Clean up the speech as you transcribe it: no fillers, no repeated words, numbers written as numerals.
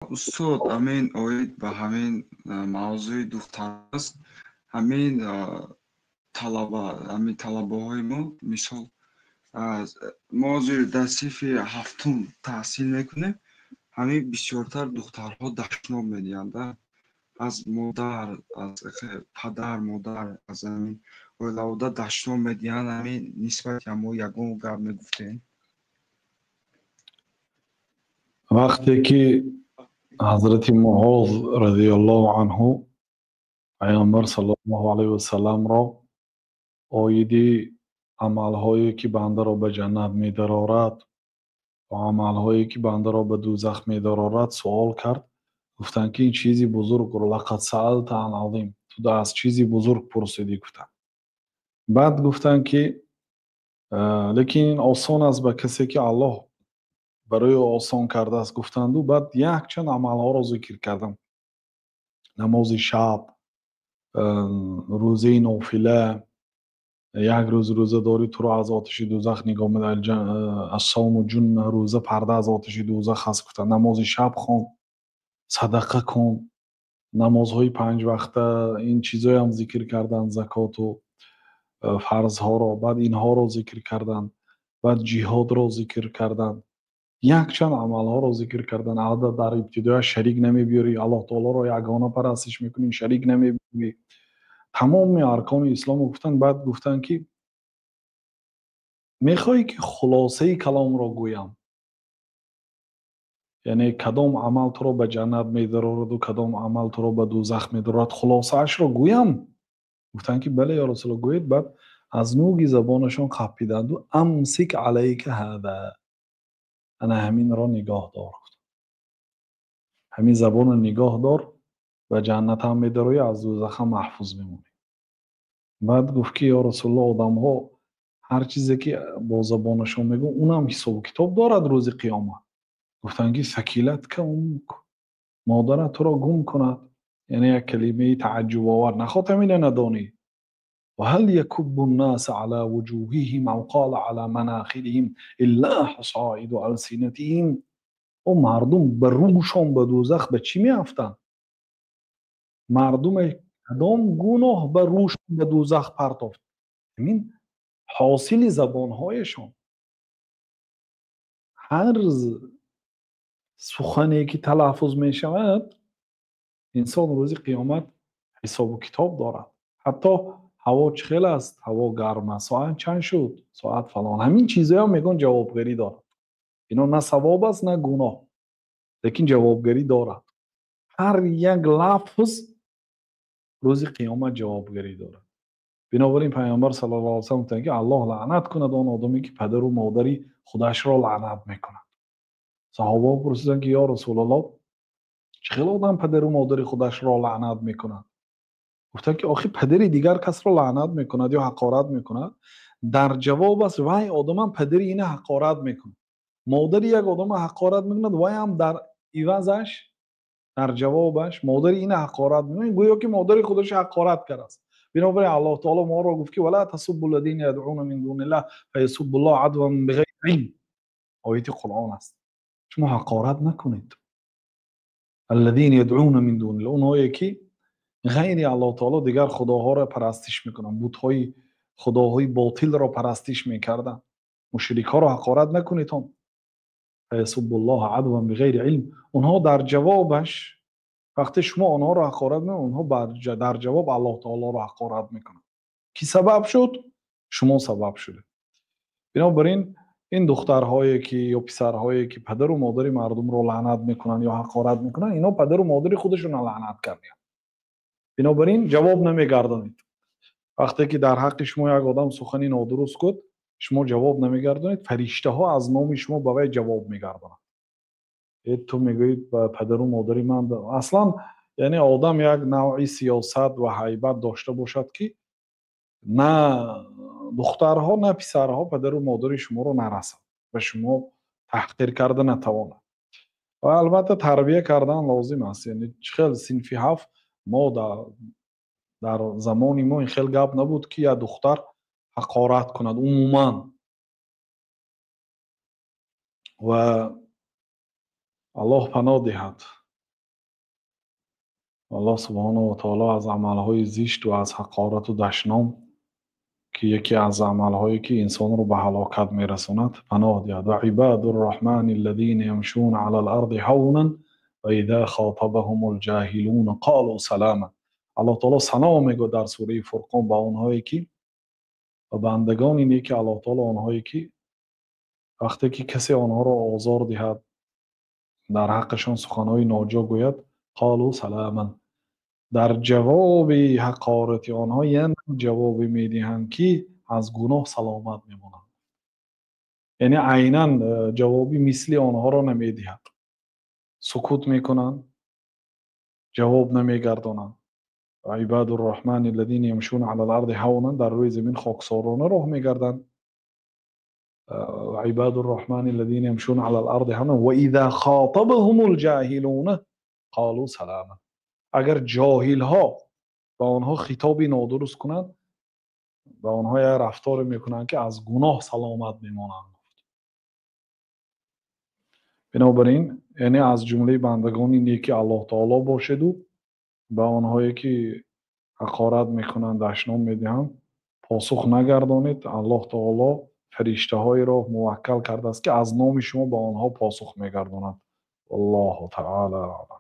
استاد همین اوید به همین موضوع دختر است. همین طلبه های ما مثال از موضوع در صف هفتم تحصیل میکنه. همین بسیارتر دخترها دشنام میدهند از مادر از پدر مادر از همین اولاد دشنام میدهند. همین نسبت ما یگان گپ میگفتیم وقتی که حضرت معاذ رضی الله عنه پیامبر صلی الله علیه و سلم را آیدی عملهایی که بنده را به جنت می‌دارد و عملهایی که بنده را به دوزخ می‌دارد سوال کرد. گفتند که این چیزی بزرگ رو لقد سألت عن عظیم، تو از چیزی بزرگ پرسیدی. گفتند بعد گفتند که لیکن این آسان است به کسی که الله برای آسان کرده است. گفتند و بعد یک چند عملها را ذکر کردم: نماز شب، روزه نافله، یک روز روزه داری تو را از آتش دوزخ نگاه می‌دارد. الصوم و جن، روزه پرده از آتش دوزخ هست. گفتند نماز شب خوان، صدقه کن، نمازهای 5 وقته، این چیزایی هم ذکر کردن، زکات و فرضها را. بعد اینها را ذکر کردن، بعد جهاد را ذکر کردن، یک چند عملها را ذکر کردن. عادت در ابتدا شریک نمی‌بیاری، الله تعالی را یگانه پرستش می‌کنی، شریک نمی‌بیاری، تمام ارکان اسلام گفتن. بعد گفتن که میخوای که خلاصه کلام را گویم، یعنی کدام عمل تو را به جنت می‌دارد و کدام عمل تو را به دوزخ می‌دارد، خلاصه اش را گویم؟ گفتن که بله یا رسول الله گویید. بعد از نوک زبانشان خپیدند و امسک علیک هذا، انا همین را نگاه دار، همین زبان نگاه دار، و جنت هم می‌داری، از دوزخ هم محفوظ میمونی. بعد گفت که یا رسول الله آدم ها هر چیزی که با زبانشون میگن اونم حساب کتاب دارد روز قیامت. گفتن که ثکیلت که مادرت تو را گم کند، یعنی یک کلمه تعجب آور، نخواد همین ندانی. و هل یکب الناس على وجوههم او قال على مناخرهم الا حصائد السنتهم. و مردم به روشان به دوزخ به چی میافتند؟ مردم کدام گناه به روش به دوزخ پرتافت؟ همین حاصل زبانهایشان. هر سخنی که تلفظ می شود انسان روز قیامت حساب و کتاب دارد. حتی هوا چخیل است، هوا گرم است، ساعت چند شد، ساعت فلان، همین چیزها هم میگن جوابگری دارد. اینا نه ثواب است نه گناه، لیکن جوابگری دارد. هر یک لفظ روز قیامت جوابگری دارد. بنابراین پیامبر صلی الله علیه و سلم میگه الله لعنت کند آن آدمی که پدر و مادری خودش را لعنت میکند. صحابه پرسیدن که یا رسول الله چخیل آدم پدر و مادر خودش را لعنت میکند؟ گفتن که آخه پدر دیگر کس را لعنت میکند یا حقارت میکند، در جواب است وای آدم پدر اینه حقارت میکند، مادر یک آدم حقارت میکند، وای هم در عوضش در جوابش مادر اینه حقارت میکند، گویا که مادر خودش حقارت کرده است. بنابراین الله تعالی ما را گفت که ولا تسبوا الذين يدعون من دون الله فيسبوا الله عدوا بغیر علم. آیه قرآن است. شما حقارت نکنید. الذين يدعون من دون الله، اونایی که غیر الله تعالی دیگر خداها را پرستش میکنن، بت‌های خداهای باطل را پرستش میکردن. مشرک ها را حقارت نکنید. هم فیسب الله عدوا بغیر علم. اونها در جوابش وقتی شما آنها را حقارت میکنید، اونها در جواب الله تعالی را حقارت میکنن. کی سبب شد؟ شما سبب شده. بنابراین این دخترهایی که یا پسرهایی که پدر و مادر مردم رو لعنت میکنن یا حقارت میکنن، اینا پدر و مادر خودشون رو لعنت کردن. بنابراین جواب نمیگردانید. وقتی که در حق شما یک آدم سخنی نادرست گفت، شما جواب نمیگردانید، فرشته ها از نام شما به وی جواب میگردانند. تو میگویید به پدر و مادر من اصلا، یعنی آدم یک نوعی سیاست و هیبت داشته باشد که نه دخترها نه پسرها پدر و مادر شما رو نرسند و شما تحقیر کرده نتواند. و البته تربیه کردن لازم است. یعنی خیلی صنفی هفت ما در زمان ما این خیلی گپ نبود که یک دختر حقارت کند عموما. و الله پناه دهد الله سبحانه و تعالی از عملهای زشت و از حقارت و دشنام که یکی از عملهایی که انسان رو به هلاکت میرساند پناه دهد. و عباد الرحمن الذین یمشون علی الارض هونا و اذا خاطبهم الجاهلون قالوا سلاما. الله تعالی سلام میگه در سوره فرقان به اونهایی که و بندگان اینه که الله تعالی اونهایی که وقتی که کسی آنها را آزار دهد در حقشان سخنهای ناجا گوید قالوا سلاما، در جواب حقارت آنها یعنی جوابی میدهند که از گناه سلامت میمونند، یعنی عیناً جوابی مثل آنها را نمیدهد، سکوت میکنند، جواب نمیگردانند. عباد الرحمن الذین یمشون علی الارض هونا، در روی زمین خاکسارانه راه میگردند. عباد الرحمن الذين يمشون على الارض هونا و اذا خاطبهم الجاهلون قالوا سلاما. اگر جاهل ها با آنها خطابی نادرست کنند با آنها یه رفتار میکنند که از گناه سلامت میمانند. بنابراین یعنی از جمله بندگان اینه که الله تعالی باشد و به آنهایی که حقارت میکنند دشنام میدهند پاسخ نگردانید. الله تعالی فرشته های را موکل کرده است که از نام شما به آنها پاسخ میگردانند. والله تعالی اعلم.